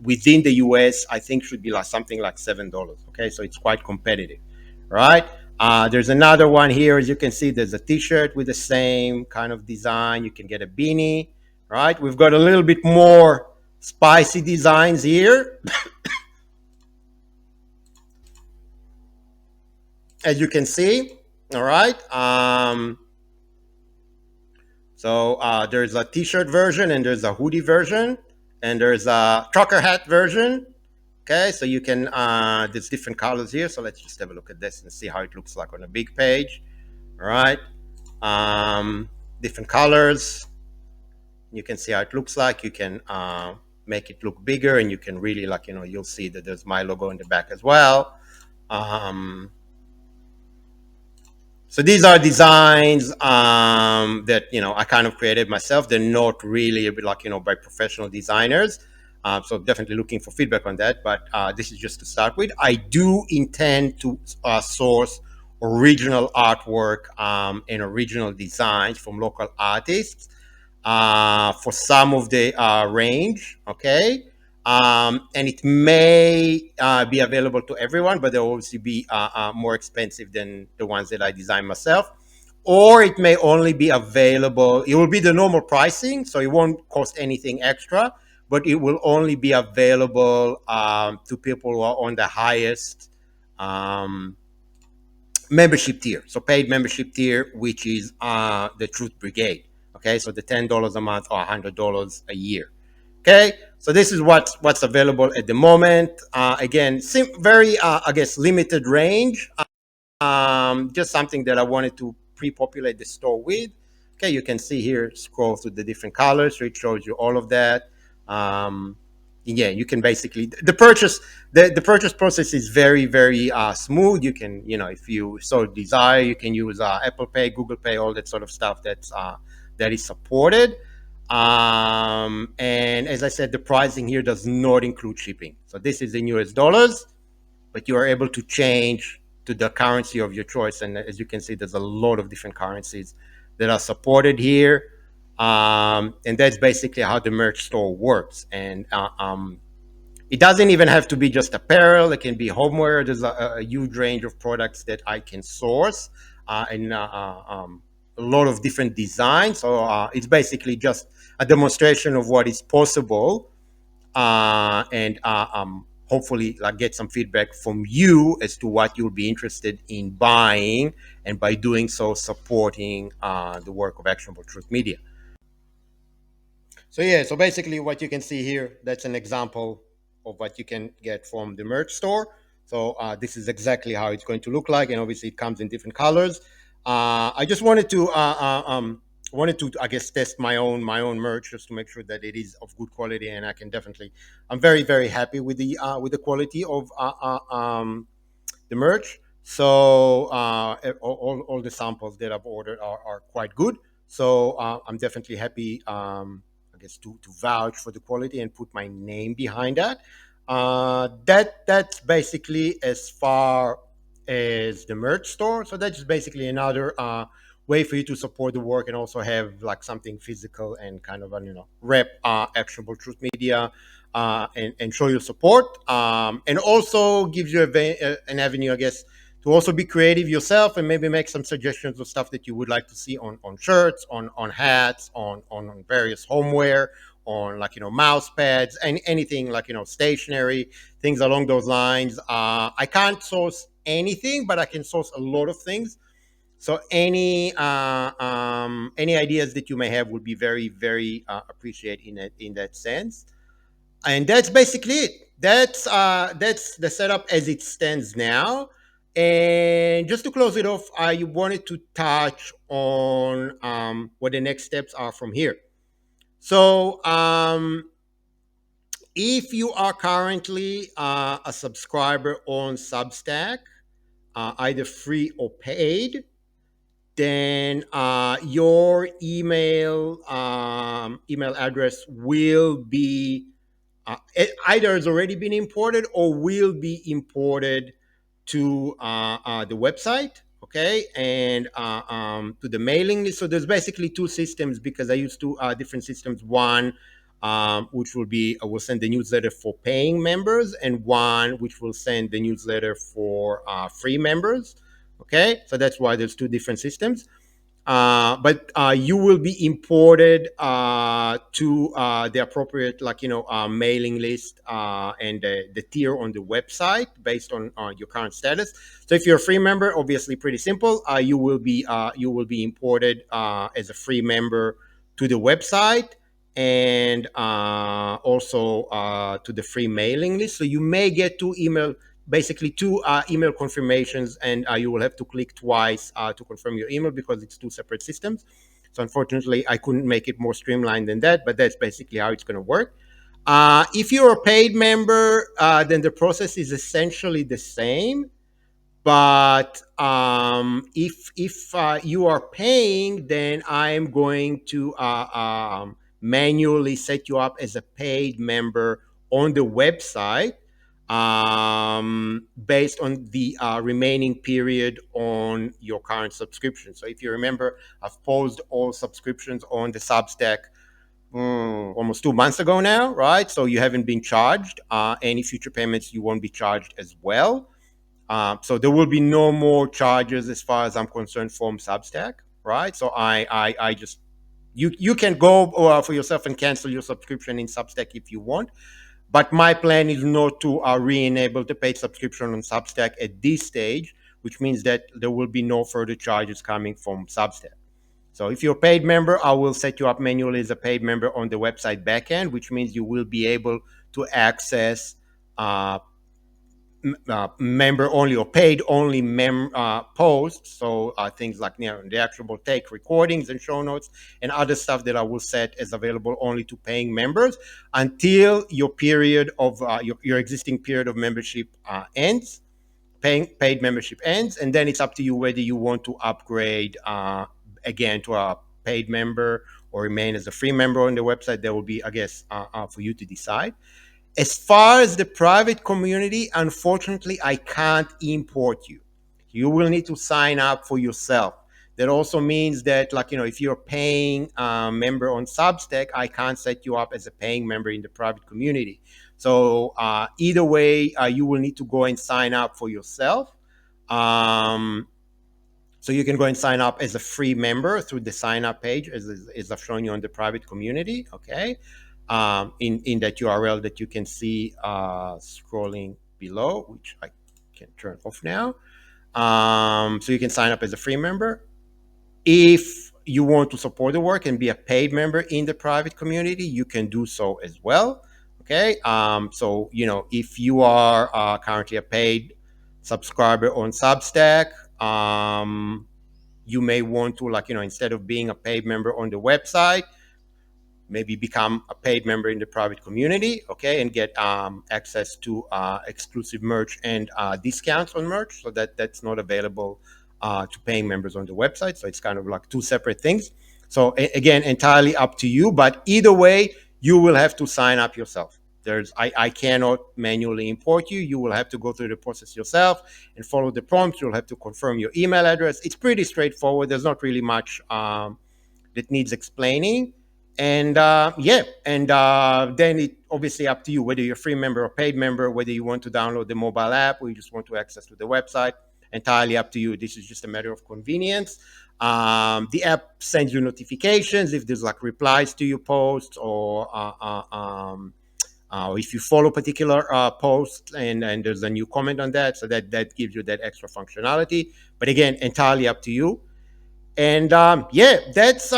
within the US, I think should be like something like $7. Okay, so it's quite competitive, right? There's another one here. As you can see, there's a T-shirt with the same kind of design. You can get a beanie, right? We've got a little bit more spicy designs here, as you can see. All right. So there's a T-shirt version, and there's a hoodie version, and there's a trucker hat version. Okay, so you can, there's different colors here. So let's just have a look at this and see how it looks like on a big page. All right. Um, Different colors. You can see how it looks like. You can make it look bigger, and you can really, you'll see that there's my logo in the back as well. Um, So these are designs that I kind of created myself. They're not really by professional designers. So definitely looking for feedback on that. But this is just to start with. I do intend to source original artwork and original designs from local artists for some of the range. Okay. And it may be available to everyone, but they'll obviously be more expensive than the ones that I design myself. Or it may only be available, it will be the normal pricing, so it won't cost anything extra, but it will only be available to people who are on the highest um, membership tier. So paid membership tier, which is the Truth Brigade. Okay, so the $10 a month or $100 a year. Okay, so this is what's available at the moment. Again, very I guess limited range. Just something that I wanted to pre-populate the store with. Okay, you can see here, scroll through the different colors, so it shows you all of that. Um, yeah, you can basically the purchase process is very, very smooth. You can, if you so desire, you can use Apple Pay, Google Pay, all that sort of stuff that is supported. And as I said, the pricing here does not include shipping. So this is in US dollars, but you are able to change to the currency of your choice. And as you can see, there's a lot of different currencies that are supported here. And that's basically how the merch store works. And it doesn't even have to be just apparel. It can be homeware. There's a huge range of products that I can source, and a lot of different designs. So it's basically just a demonstration of what is possible, and hopefully like get some feedback from you as to what you'll be interested in buying, and by doing so supporting the work of Actionable Truth Media. So yeah, so basically what you can see here, that's an example of what you can get from the merch store. So this is exactly how it's going to look like, and obviously it comes in different colors. I just wanted to I guess test my own merch just to make sure that it is of good quality, and I can definitely, I'm very, very happy with the quality of the merch. So all the samples that I've ordered are quite good. So I'm definitely happy, I guess, to vouch for the quality and put my name behind that. That's basically as far as the merch store. So that's just basically another way for you to support the work and also have like something physical and kind of rep Actionable Truth Media, and show your support, and also gives you an avenue, I guess, to also be creative yourself and maybe make some suggestions of stuff that you would like to see on shirts, on hats, on various homeware, on mouse pads, and anything stationery, things along those lines. I can't source anything, but I can source a lot of things. So any ideas that you may have would be very, very appreciated in that sense. And that's basically it. That's the setup as it stands now. And just to close it off, I wanted to touch on what the next steps are from here. So if you are currently a subscriber on Substack, either free or paid, then your email email address will be it either has already been imported or will be imported to the website, okay, and to the mailing list. So there's basically two systems because I use two different systems. One, which will be will send the newsletter for paying members, and one which will send the newsletter for free members. Okay, so that's why there's two different systems. But you will be imported to the appropriate, like mailing list and the tier on the website based on your current status. So if you're a free member, obviously pretty simple. You will be imported as a free member to the website and also to the free mailing list. So you may get two email confirmations, and you will have to click twice to confirm your email because it's two separate systems. So unfortunately, I couldn't make it more streamlined than that, but that's basically how it's going to work. If you're a paid member, then the process is essentially the same. But if you are paying, then I'm going to manually set you up as a paid member on the website based on the remaining period on your current subscription. So if you remember, I've paused all subscriptions on the Substack almost 2 months ago now, right? So you haven't been charged. Any future payments you won't be charged as well. So there will be no more charges as far as I'm concerned from Substack, right? So I just you can go for yourself and cancel your subscription in Substack if you want. But my plan is not to re-enable the paid subscription on Substack at this stage, which means that there will be no further charges coming from Substack. So if you're a paid member, I will set you up manually as a paid member on the website backend, which means you will be able to access uh, member only or paid only posts. So things like the Actionable Take recordings and show notes and other stuff that I will set as available only to paying members until your period of your existing period of membership ends. Paid membership ends, and then it's up to you whether you want to upgrade again to a paid member or remain as a free member on the website. That will be, I guess, for you to decide. As far as the private community, unfortunately, I can't import you. You will need to sign up for yourself. That also means that, like, if you're a paying member on Substack, I can't set you up as a paying member in the private community. So either way, you will need to go and sign up for yourself. Um, so you can go and sign up as a free member through the sign up page, as I've shown you on the private community. Okay, in that URL that you can see scrolling below, which I can turn off now. So you can sign up as a free member. If you want to support the work and be a paid member in the private community, you can do so as well. Okay, so if you are currently a paid subscriber on Substack, you may want to, instead of being a paid member on the website, maybe become a paid member in the private community, okay, and get access to exclusive merch and discounts on merch. So that's not available to paying members on the website. So it's kind of like two separate things. So again, entirely up to you. But either way, you will have to sign up yourself. I cannot manually import you. You will have to go through the process yourself and follow the prompts. You'll have to confirm your email address. It's pretty straightforward. There's not really much that needs explaining. And then it obviously up to you whether you're a free member or paid member, whether you want to download the mobile app or you just want to access to the website. Entirely up to you. This is just a matter of convenience. The app sends you notifications if there's like replies to your posts, or if you follow particular posts and there's a new comment on that, so that gives you that extra functionality. But again, entirely up to you. And that's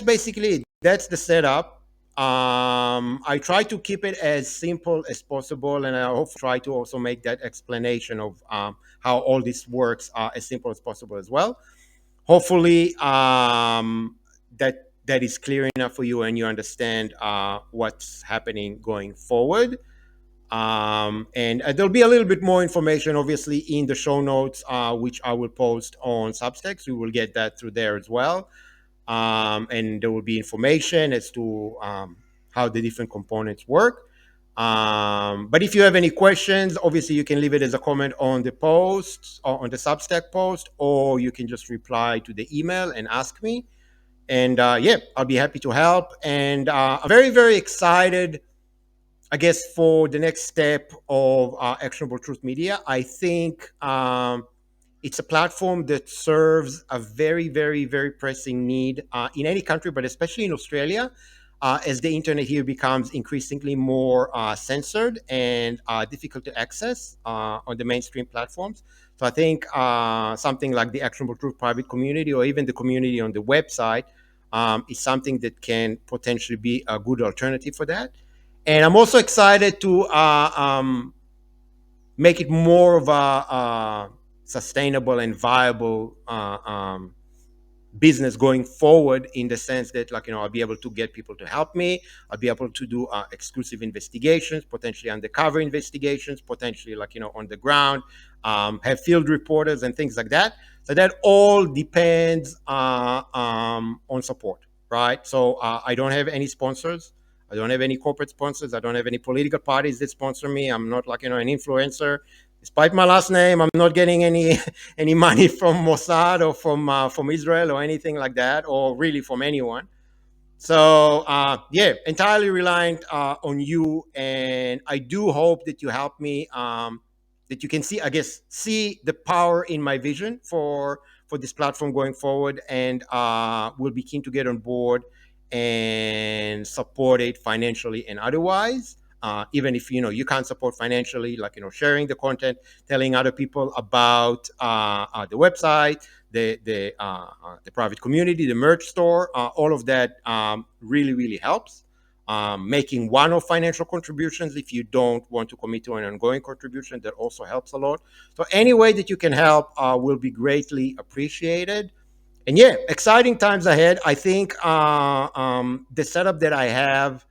basically it. That's the setup. I try to keep it as simple as possible, and I hope try to also make that explanation of how all this works as simple as possible as well. Hopefully, that is clear enough for you, and you understand what's happening going forward. And there'll be a little bit more information, obviously, in the show notes, which I will post on Substack. So you will get that through there as well. and there will be information as to how the different components work. But if you have any questions, obviously you can leave it as a comment on the post or on the Substack post, or you can just reply to the email and ask me. And yeah, I'll be happy to help. And I'm very, very excited, I guess, for the next step of Actionable Truth Media. I think it's a platform that serves a very, very, very pressing need in any country, but especially in Australia, as the internet here becomes increasingly more censored and difficult to access on the mainstream platforms. So I think something like the Actionable Truth private community or even the community on the website is something that can potentially be a good alternative for that. And I'm also excited to make it more of a sustainable and viable business going forward, in the sense that, like, I'll be able to get people to help me. I'll be able to do exclusive investigations, potentially undercover investigations, potentially, like, on the ground, have field reporters and things like that. So that all depends on support, right? So I don't have any sponsors. I don't have any corporate sponsors. I don't have any political parties that sponsor me. I'm not, like, an influencer. Despite my last name, I'm not getting any any money from Mossad or from Israel or anything like that, or really from anyone. So yeah, entirely reliant on you, and I do hope that you help me. That you can see, I guess, see the power in my vision for this platform going forward, and we'll be keen to get on board and support it financially and otherwise. Even if you can't support financially, like, sharing the content, telling other people about the website, the private community, the merch store, all of that really, really helps. Making one-off financial contributions, if you don't want to commit to an ongoing contribution, that also helps a lot. So any way that you can help will be greatly appreciated. And yeah, exciting times ahead. I think the setup that I have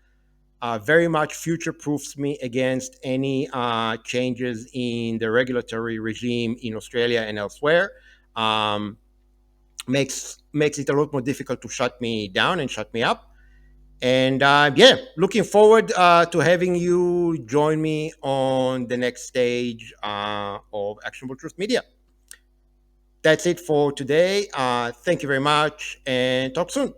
very much future proofs me against any changes in the regulatory regime in Australia and elsewhere. Um, makes it a lot more difficult to shut me down and shut me up. And yeah, looking forward to having you join me on the next stage of Actionable Truth Media. That's it for today. Thank you very much, and talk soon.